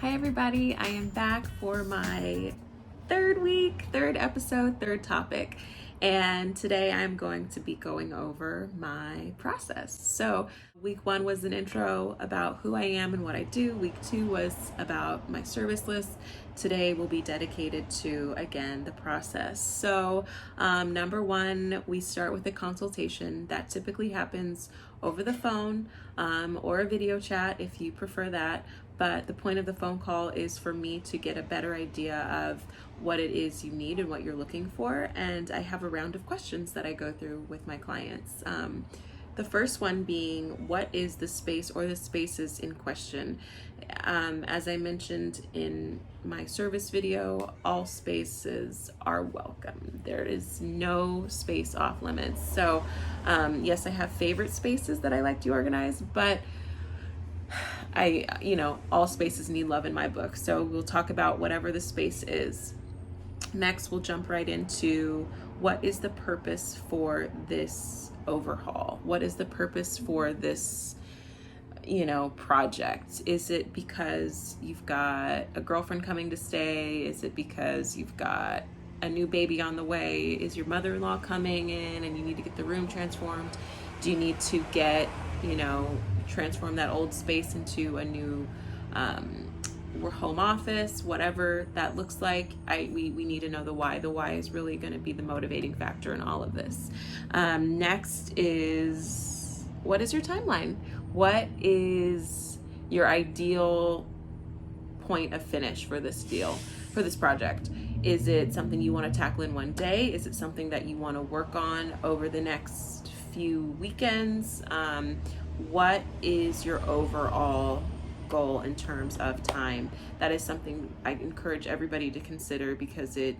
Hi everybody, I am back for my third episode, third topic. And today I'm going to be going over my process. So week 1 was an intro about who I am and what I do. Week 2 was about my service list. Today will be dedicated to, again, the process. So number 1, we start with a consultation. That typically happens over the phone or a video chat if you prefer that. But the point of the phone call is for me to get a better idea of what it is you need and what you're looking for. And I have a round of questions that I go through with my clients. The first one being, what is the space or the spaces in question? As I mentioned in my service video, all spaces are welcome. There is no space off limits. So yes, I have favorite spaces that I like to organize, but all spaces need love in my book. So we'll talk about whatever the space is. Next, we'll jump right into what is the purpose for this overhaul? What is the purpose for this, project? Is it because you've got a girlfriend coming to stay? Is it because you've got a new baby on the way? Is your mother-in-law coming in and you need to get the room transformed? Do you need to get, transform that old space into a new home office? Whatever that looks like, we need to know the why. The why is really going to be the motivating factor in all of this. Next is, what is your timeline? What is your ideal point of finish for this project? Is it something you want to tackle in one day? Is it something that you want to work on over the next few weekends? What is your overall goal in terms of time? That is something I encourage everybody to consider because it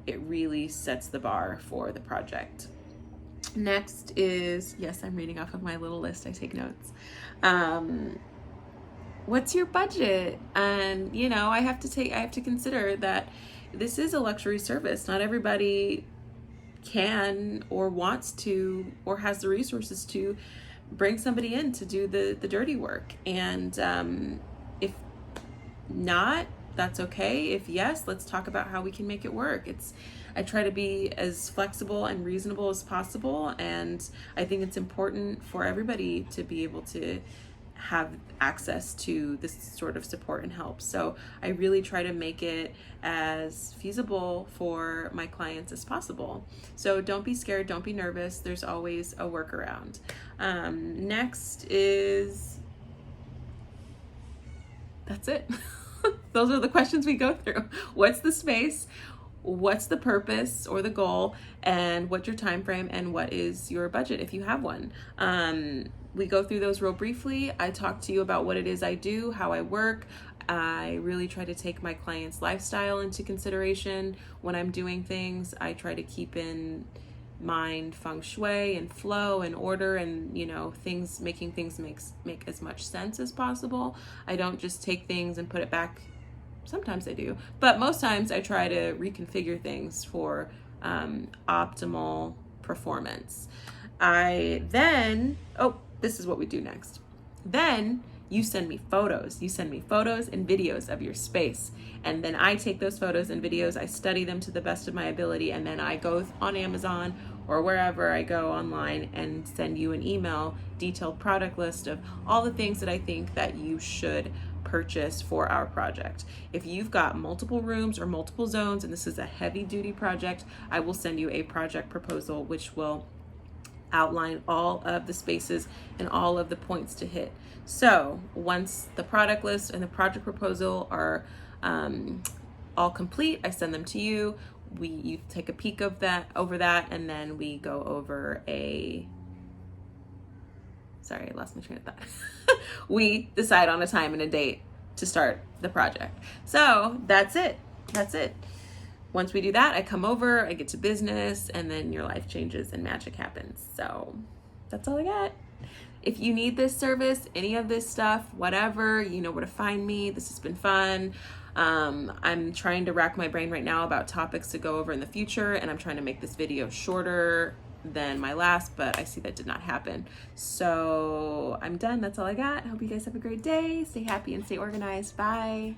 really sets the bar for the project. Next is, yes, I'm reading off of my little list. I take notes. What's your budget? And I have to consider that this is a luxury service. Not everybody can or wants to or has the resources to bring somebody in to do the dirty work. And if not, that's okay. If yes, let's talk about how we can make it work. I try to be as flexible and reasonable as possible, and I think it's important for everybody to be able to have access to this sort of support and help. So I really try to make it as feasible for my clients as possible. So don't be scared, don't be nervous. There's always a workaround. Next is, that's it. Those are the questions we go through. What's the space? What's the purpose or the goal? And what's your time frame? And what is your budget if you have one? We go through those real briefly. I talk to you about what it is I do, how I work. I really try to take my clients' lifestyle into consideration when I'm doing things. I try to keep in mind feng shui and flow and order and making things make as much sense as possible. I don't just take things and put it back. Sometimes I do, but most times I try to reconfigure things for optimal performance. This is what we do next. Then you send me photos. You send me photos and videos of your space. And then I take those photos and videos, I study them to the best of my ability, and then I go on Amazon or wherever I go online and send you an email, detailed product list of all the things that I think that you should purchase for our project. If you've got multiple rooms or multiple zones and this is a heavy duty project, I will send you a project proposal which will outline all of the spaces and all of the points to hit. So once the product list and the project proposal are all complete, I send them to you. You take a peek of that, and then we go over sorry, I lost my train of thought. We decide on a time and a date to start the project. So that's it. Once we do that, I come over, I get to business, and then your life changes and magic happens. So that's all I got. If you need this service, any of this stuff, whatever, you know where to find me. This has been fun. I'm trying to rack my brain right now about topics to go over in the future, and I'm trying to make this video shorter than my last, but I see that did not happen. So I'm done. That's all I got. I hope you guys have a great day. Stay happy and stay organized. Bye.